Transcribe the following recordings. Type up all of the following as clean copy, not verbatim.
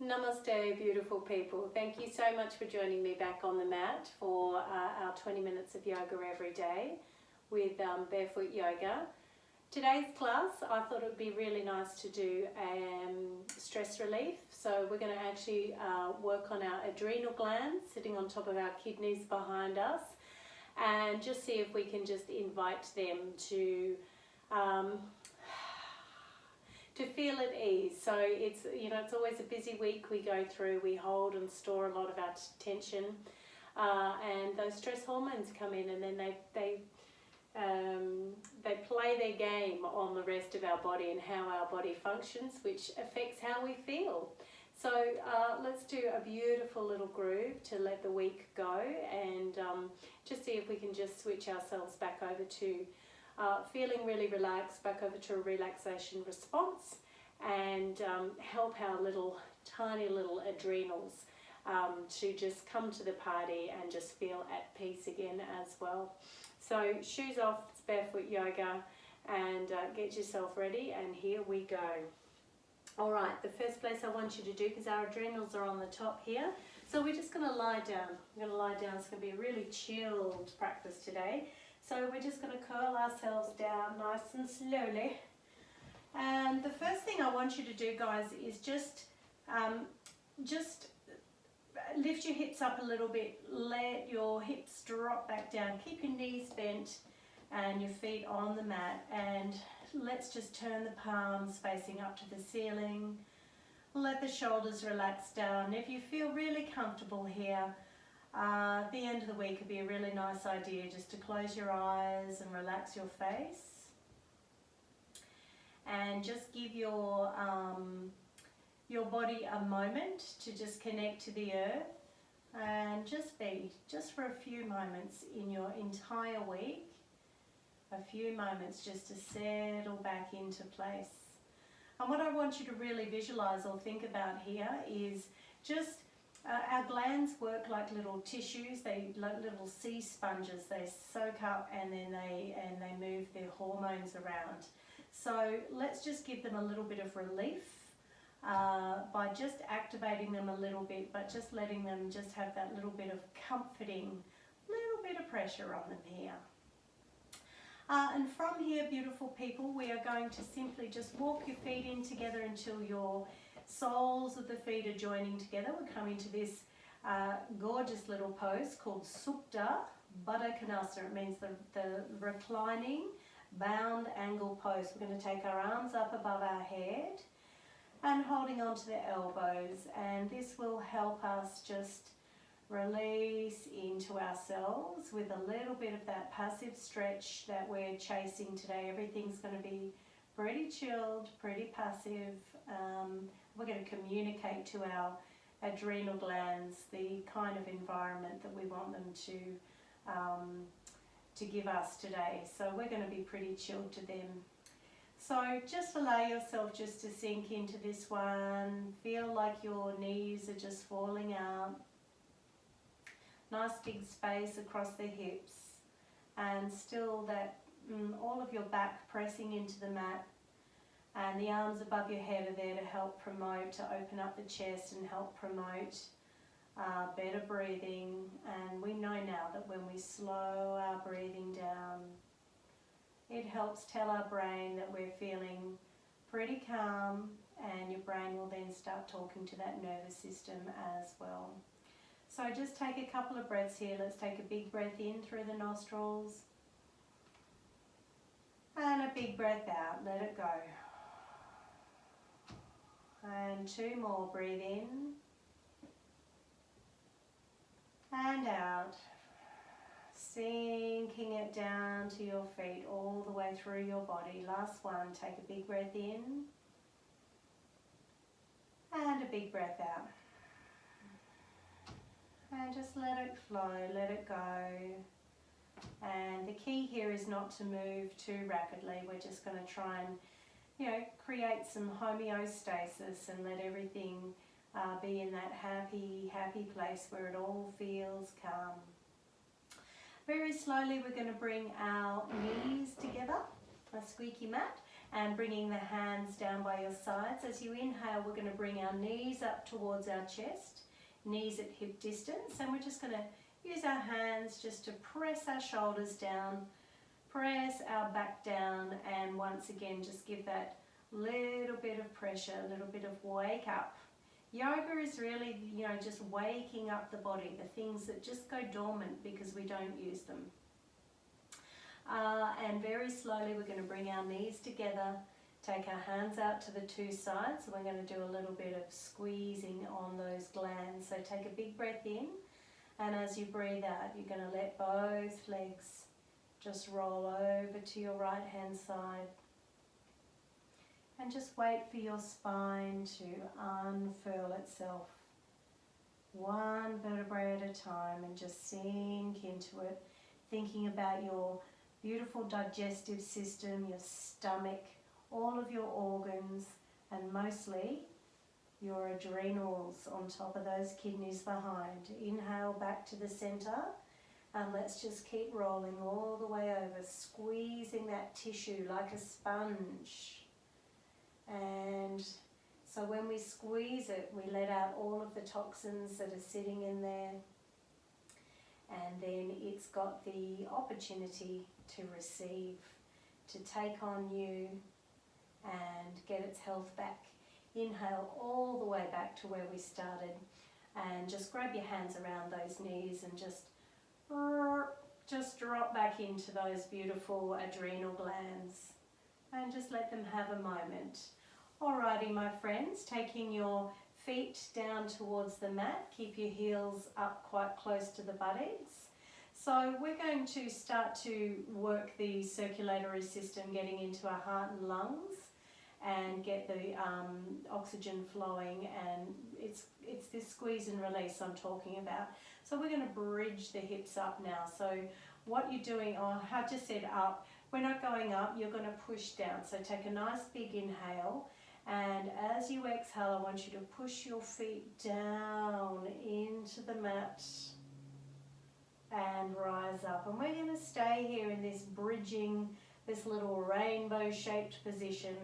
Namaste, beautiful people. Thank you so much for joining me back on the mat for our 20 minutes of yoga every day with barefoot yoga. Today's class, I thought it would be really nice to do stress relief. So we're going to actually work on our adrenal glands sitting on top of our kidneys behind us, and just see if we can just invite them to feel at ease. So it's always a busy week we go through. We hold and store a lot of our tension, and those stress hormones come in, and then they play their game on the rest of our body and how our body functions, which affects how we feel. So let's do a beautiful little groove to let the week go, and just see if we can just switch ourselves back over to feeling really relaxed, back over to a relaxation response, and help our tiny little adrenals to just come to the party and just feel at peace again as well. So shoes off, it's barefoot yoga, and get yourself ready, and here we go. All right, the first place I want you to do, because our adrenals are on the top here, so we're just going to lie down. We're going to lie down. It's going to be a really chilled practice today. So we're just going to curl ourselves down nice and slowly. And the first thing I want you to do, guys, is just lift your hips up a little bit. Let your hips drop back down. Keep your knees bent and your feet on the mat. And let's just turn the palms facing up to the ceiling. Let the shoulders relax down. If you feel really comfortable here, at the end of the week would be a really nice idea just to close your eyes and relax your face, and just give your body a moment to just connect to the earth, and just for a few moments in your entire week, a few moments just to settle back into place. And what I want you to really visualize or think about here is just our glands work like little tissues. They like little sea sponges. They soak up and then they move their hormones around. So let's just give them a little bit of relief by just activating them a little bit, but just letting them just have that little bit of comforting, little bit of pressure on them here. And from here, beautiful people, we are going to simply just walk your feet in together until your soles of the feet are joining together. We're coming to this gorgeous little pose called Supta Baddha Konasana. It means the reclining bound angle pose. We're going to take our arms up above our head and holding onto the elbows, and this will help us just release into ourselves with a little bit of that passive stretch that we're chasing today. Everything's going to be pretty chilled, pretty passive. We're going to communicate to our adrenal glands the kind of environment that we want them to give us today. So we're going to be pretty chilled to them. So just allow yourself just to sink into this one. Feel like your knees are just falling out. Nice big space across the hips, and still that all of your back pressing into the mat, and the arms above your head are there to help promote, to open up the chest and help promote better breathing. And we know now that when we slow our breathing down, it helps tell our brain that we're feeling pretty calm, and your brain will then start talking to that nervous system as well. So just take a couple of breaths here. Let's take a big breath in through the nostrils, and a big breath out. Let it go. And two more. Breathe in and out, sinking it down to your feet all the way through your body. Last one. Take a big breath in and a big breath out. And just let it flow, let it go. And the key here is not to move too rapidly. We're just going to try and, create some homeostasis and let everything be in that happy, happy place where it all feels calm. Very slowly, we're going to bring our knees together, a squeaky mat, and bringing the hands down by your sides. As you inhale, we're going to bring our knees up towards our chest, knees at hip distance, and we're just going to use our hands just to press our shoulders down, press our back down, and once again just give that little bit of pressure, a little bit of wake up. Yoga is really, just waking up the body, the things that just go dormant because we don't use them. And very slowly we're going to bring our knees together, take our hands out to the two sides. So we're going to do a little bit of squeezing on those glands. So take a big breath in, and as you breathe out, you're going to let both legs just roll over to your right hand side. And just wait for your spine to unfurl itself, one vertebrae at a time, and just sink into it, thinking about your beautiful digestive system, your stomach, all of your organs, and mostly your adrenals on top of those kidneys behind. Inhale back to the center, and let's just keep rolling all the way over, squeezing that tissue like a sponge. And so when we squeeze it, we let out all of the toxins that are sitting in there, and then it's got the opportunity to receive, to take on you and get its health back. Inhale all the way back to where we started, and just grab your hands around those knees and just drop back into those beautiful adrenal glands and just let them have a moment. Alrighty, my friends, taking your feet down towards the mat, keep your heels up quite close to the buttocks. So we're going to start to work the circulatory system, getting into our heart and lungs, and get the oxygen flowing, and it's this squeeze and release I'm talking about. So we're going to bridge the hips up now. So what you're doing, I just said up, we're not going up, you're going to push down. So take a nice big inhale, and as you exhale, I want you to push your feet down into the mat and rise up. And we're going to stay here in this bridging, this little rainbow shaped position.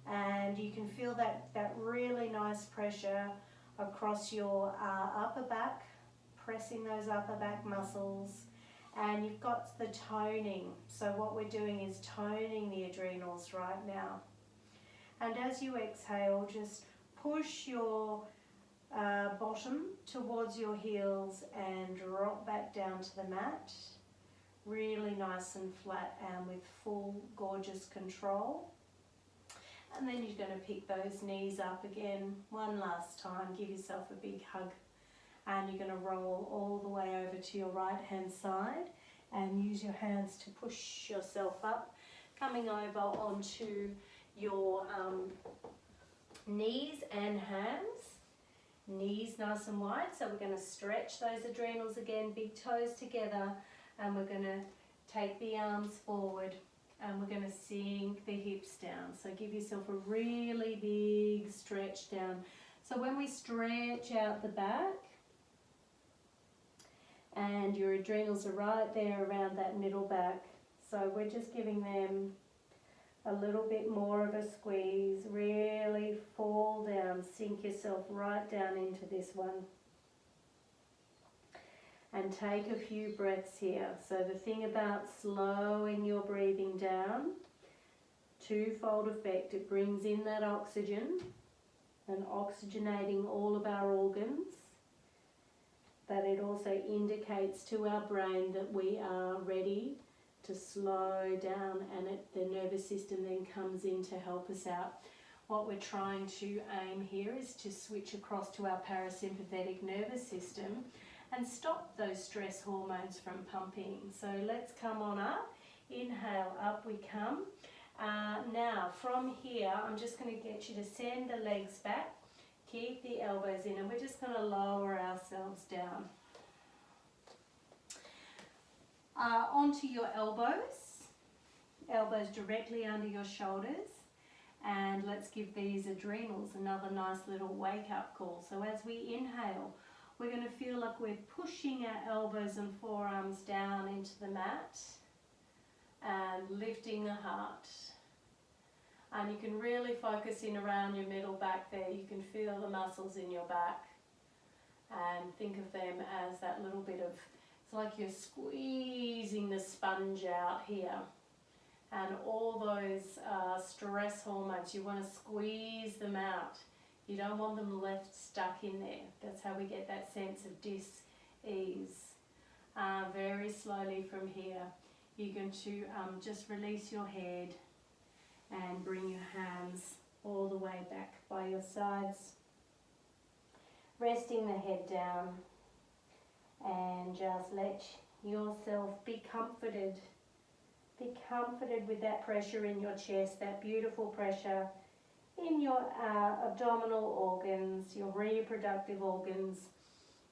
And you can feel that really nice pressure across your upper back, pressing those upper back muscles. And you've got the toning. So what we're doing is toning the adrenals right now. And as you exhale, just push your bottom towards your heels and drop back down to the mat. Really nice and flat and with full, gorgeous control. And then you're going to pick those knees up again one last time. Give yourself a big hug. And you're going to roll all the way over to your right hand side and use your hands to push yourself up, coming over onto your knees and hands. Knees nice and wide, so we're going to stretch those adrenals again, big toes together, and we're going to take the arms forward and we're going to sink the hips down. So give yourself a really big stretch down. So when we stretch out the back, and your adrenals are right there around that middle back, so we're just giving them a little bit more of a squeeze. Really fall down, sink yourself right down into this one. And take a few breaths here. So the thing about slowing your breathing down, twofold effect. It brings in that oxygen and oxygenating all of our organs. But it also indicates to our brain that we are ready to slow down, and the nervous system then comes in to help us out. What we're trying to aim here is to switch across to our parasympathetic nervous system and stop those stress hormones from pumping. So let's come on up. Inhale, up we come. Now from here, I'm just going to get you to send the legs back. Keep the elbows in, and we're just going to lower ourselves down. Onto your elbows directly under your shoulders, and let's give these adrenals another nice little wake up call. So as we inhale, we're going to feel like we're pushing our elbows and forearms down into the mat and lifting the heart. And you can really focus in around your middle back there. You can feel the muscles in your back. And think of them as that little bit of, it's like you're squeezing the sponge out here. And all those stress hormones, you want to squeeze them out. You don't want them left stuck in there. That's how we get that sense of dis-ease. Very slowly from here, you're going to just release your head and bring your hands all the way back by your sides. Resting the head down, and just let yourself be comforted. Be comforted with that pressure in your chest, that beautiful pressure in your abdominal organs, your reproductive organs,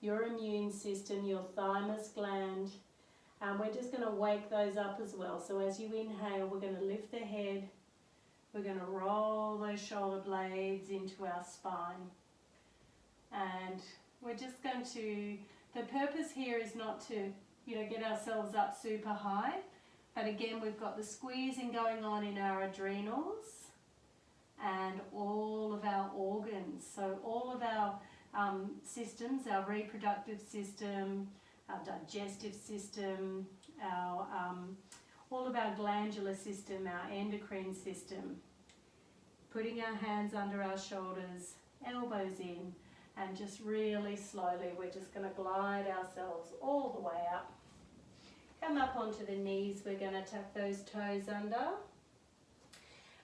your immune system, your thymus gland. We're just going to wake those up as well. So as you inhale, we're going to lift the head. We're going to roll those shoulder blades into our spine. And we're just going to, the purpose here is not to, get ourselves up super high. But again, we've got the squeezing going on in our adrenals and all of our organs. So all of our systems, our reproductive system, our digestive system, our all of our glandular system, our endocrine system. Putting our hands under our shoulders, elbows in, and just really slowly, we're just going to glide ourselves all the way up. Come up onto the knees, we're going to tuck those toes under.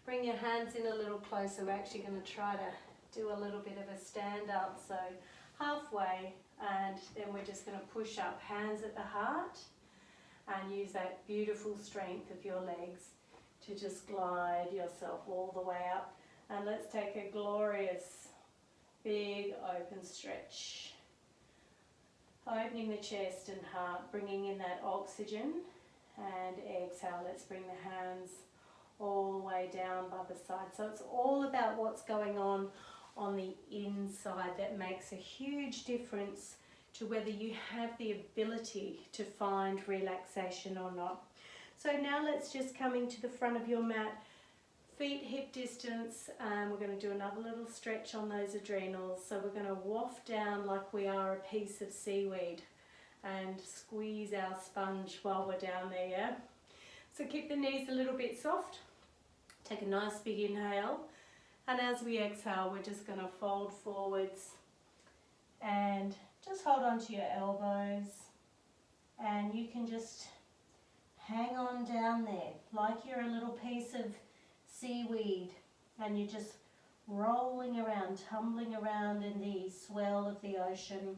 Bring your hands in a little closer. We're actually going to try to do a little bit of a stand up, so halfway, and then we're just going to push up, hands at the heart, and use that beautiful strength of your legs to just glide yourself all the way up. And let's take a glorious big open stretch. Opening the chest and heart, bringing in that oxygen, and exhale. Let's bring the hands all the way down by the side. So it's all about what's going on the inside that makes a huge difference to whether you have the ability to find relaxation or not. So now let's just come into the front of your mat, feet hip distance, and we're going to do another little stretch on those adrenals. So we're going to waft down like we are a piece of seaweed and squeeze our sponge while we're down there, yeah? So keep the knees a little bit soft. Take a nice big inhale, and as we exhale, we're just going to fold forwards and just hold on to your elbows, and you can just hang on down there like you're a little piece of seaweed, and you're just rolling around, tumbling around in the swell of the ocean.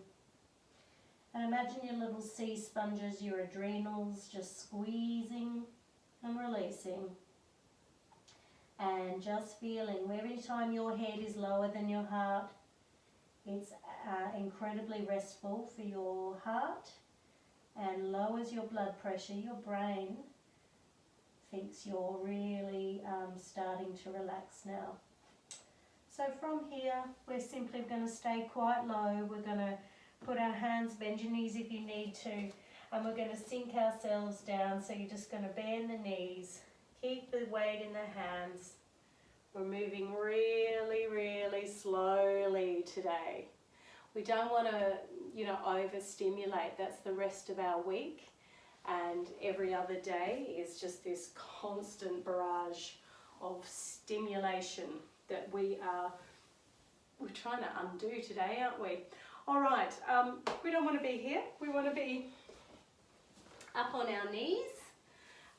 And imagine your little sea sponges, your adrenals, just squeezing and releasing. And just feeling every time your head is lower than your heart, it's incredibly restful for your heart and lowers your blood pressure. Your brain thinks you're really starting to relax now. So from here, we're simply going to stay quite low. We're going to put our hands, bend your knees if you need to, and we're going to sink ourselves down. So you're just going to bend the knees, keep the weight in the hands. We're moving really, really slowly today. We don't want to, overstimulate. That's the rest of our week. And every other day is just this constant barrage of stimulation that we're trying to undo today, aren't we? All right, we don't want to be here. We want to be up on our knees.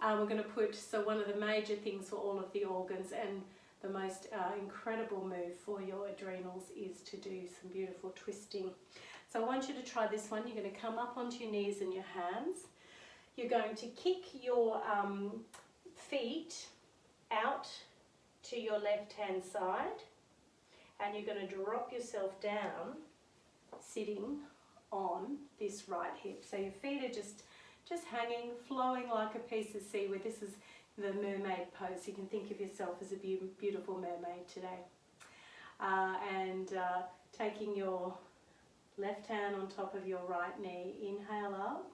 We're going to put, so one of the major things for all of the organs, and the most incredible move for your adrenals, is to do some beautiful twisting. So I want you to try this one. You're going to come up onto your knees and your hands. You're going to kick your feet out to your left-hand side, and you're going to drop yourself down, sitting on this right hip. So your feet are just hanging, flowing like a piece of seaweed. This is the mermaid pose. You can think of yourself as a beautiful mermaid today. Taking your left hand on top of your right knee, inhale up.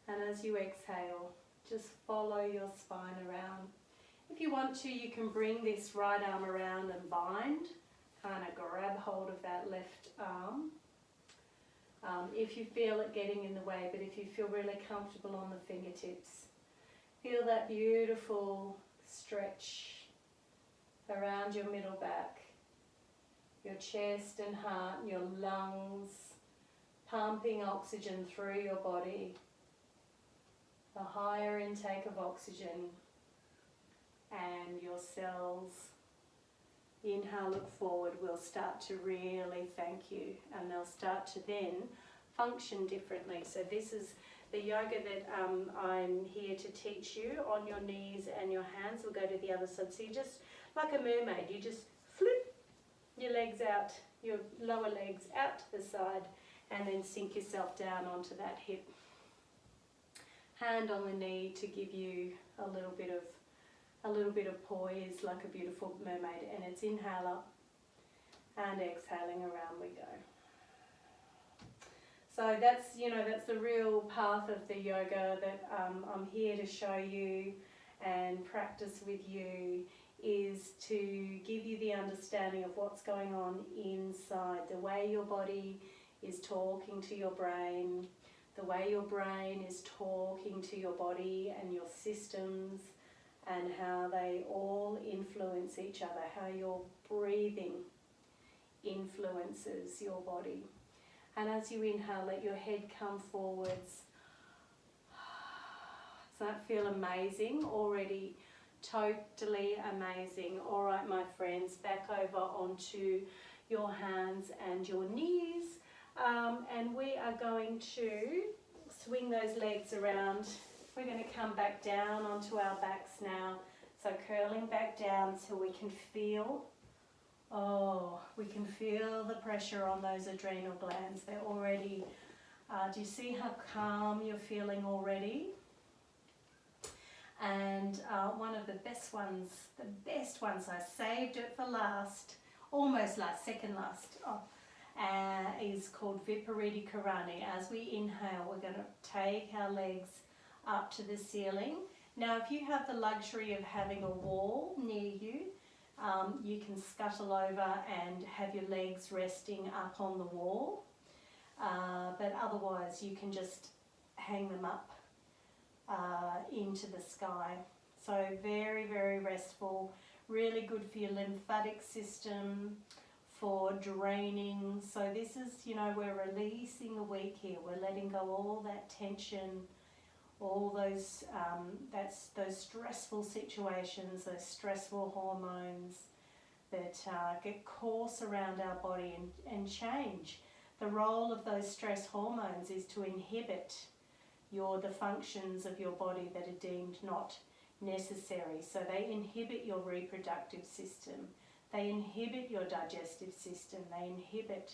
And as you exhale, just follow your spine around. If you want to, you can bring this right arm around and bind, kind of grab hold of that left arm. If you feel it getting in the way, but if you feel really comfortable on the fingertips, feel that beautiful stretch around your middle back, your chest and heart, and your lungs, pumping oxygen through your body, a higher intake of oxygen, and your cells, inhale, look forward, will start to really thank you, and they'll start to then function differently. So this is the yoga that I'm here to teach you. On your knees and your hands will go to the other side. So you just, like a mermaid, you just flip your legs out, your lower legs out to the side, and then sink yourself down onto that hip. Hand on the knee to give you a little bit of poise, like a beautiful mermaid, and it's inhale up and exhaling, around we go. So that's, that's the real path of the yoga that I'm here to show you and practice with you, is to give you the understanding of what's going on inside, the way your body is talking to your brain, the way your brain is talking to your body and your systems, and how they all influence each other, how your breathing influences your body. And as you inhale, let your head come forwards. Does that feel amazing? Already totally amazing. All right, my friends, back over onto your hands and your knees. And we are going to swing those legs around. We're going to come back down onto our backs now. So curling back down so we can feel, we can feel the pressure on those adrenal glands. They're already, do you see how calm you're feeling already? And one of the best ones, I saved it for last, almost last, second last, is called Viparita Karani. As we inhale, we're going to take our legs up to the ceiling. Now, if you have the luxury of having a wall near you, you can scuttle over and have your legs resting up on the wall. But otherwise, you can just hang them up into the sky. So very, very restful, really good for your lymphatic system, for draining. So this is, we're releasing a week here. We're letting go all that tension, all those those stressful situations, those stressful hormones that get course around our body and change. The role of those stress hormones is to inhibit the functions of your body that are deemed not necessary. So they inhibit your reproductive system, they inhibit your digestive system, they inhibit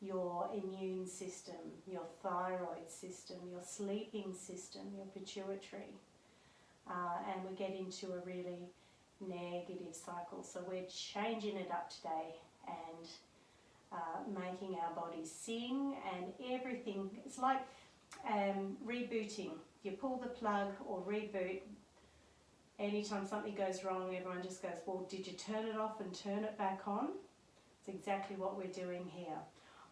your immune system, your thyroid system, your sleeping system, your pituitary. And we get into a really negative cycle. So we're changing it up today and making our bodies sing, and everything. It's like rebooting. You pull the plug or reboot. Anytime something goes wrong, everyone just goes, well, did you turn it off and turn it back on? It's exactly what we're doing here.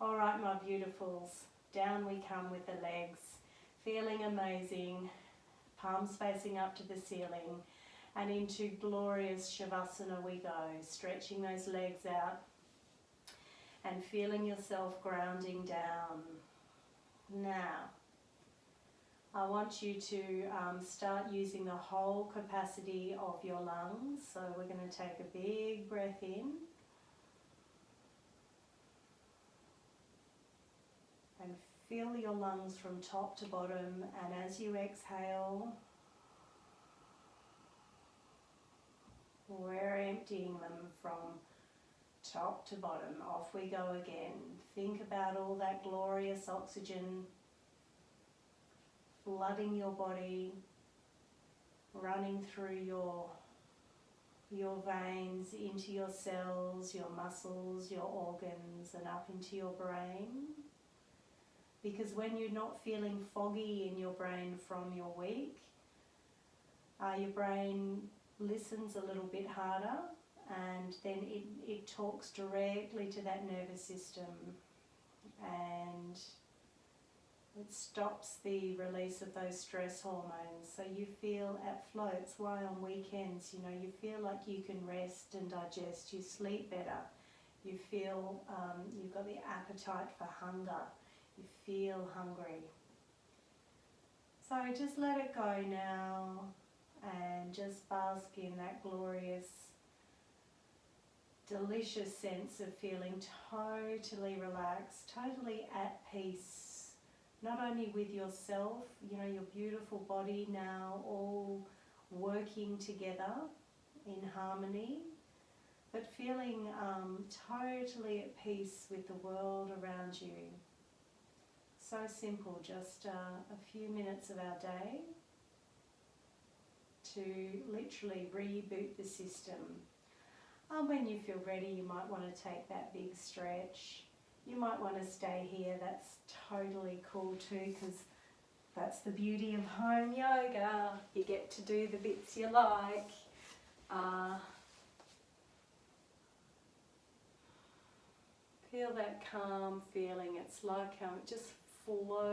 All right, my beautifuls, down we come with the legs, feeling amazing, palms facing up to the ceiling, and into glorious Shavasana we go, stretching those legs out and feeling yourself grounding down. Now, I want you to start using the whole capacity of your lungs. So we're going to take a big breath in. And fill your lungs from top to bottom. And as you exhale, we're emptying them from top to bottom. Off we go again. Think about all that glorious oxygen flooding your body, running through your veins, into your cells, your muscles, your organs, and up into your brain. Because when you're not feeling foggy in your brain from your week, your brain listens a little bit harder, and then it talks directly to that nervous system, and it stops the release of those stress hormones. So you feel at flow. It's why on weekends, you feel like you can rest and digest. You sleep better. You feel you've got the appetite for hunger. You feel hungry. So just let it go now and just bask in that glorious, delicious sense of feeling totally relaxed, totally at peace. Not only with yourself, your beautiful body now all working together in harmony, but feeling totally at peace with the world around you. So simple, just a few minutes of our day to literally reboot the system. When you feel ready, you might want to take that big stretch. You might want to stay here. That's totally cool too, because that's the beauty of home yoga. You get to do the bits you like. Feel that calm feeling. It's like it just flows.